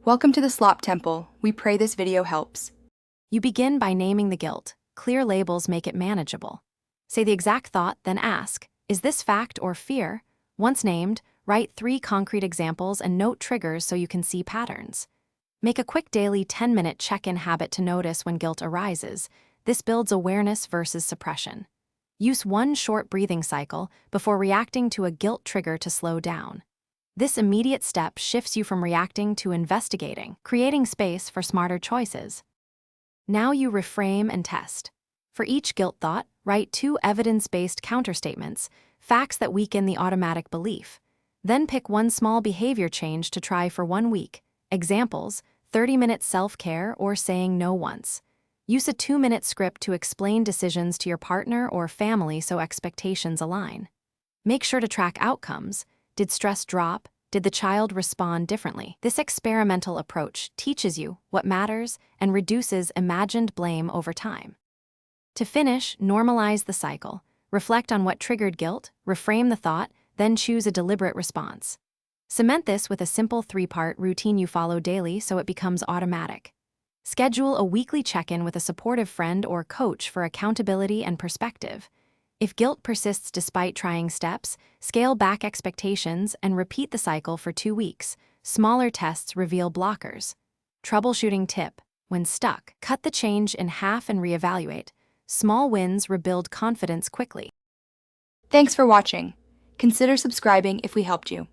Welcome to the Slop Temple. We pray this video helps. You begin by naming the guilt. Clear labels make it manageable. Say the exact thought, then ask, is this fact or fear? Once named, write 3 concrete examples and note triggers so you can see patterns. Make a quick daily 10-minute check-in habit to notice when guilt arises. This builds awareness versus suppression. Use one short breathing cycle before reacting to a guilt trigger to slow down. This immediate step shifts you from reacting to investigating, creating space for smarter choices. Now you reframe and test. For each guilt thought, write 2 evidence-based counterstatements, facts that weaken the automatic belief. Then pick one small behavior change to try for 1 week. Examples: 30-minute self-care or saying no once. Use a 2-minute script to explain decisions to your partner or family so expectations align. Make sure to track outcomes. Did stress drop? Did the child respond differently? This experimental approach teaches you what matters and reduces imagined blame over time. To finish, normalize the cycle. Reflect on what triggered guilt, reframe the thought, then choose a deliberate response. Cement this with a simple 3-part routine you follow daily so it becomes automatic. Schedule a weekly check-in with a supportive friend or coach for accountability and perspective. If guilt persists despite trying steps, scale back expectations and repeat the cycle for 2 weeks. Smaller tests reveal blockers. Troubleshooting tip: when stuck, cut the change in half and reevaluate. Small wins rebuild confidence quickly. Thanks for watching. Consider subscribing if we helped you.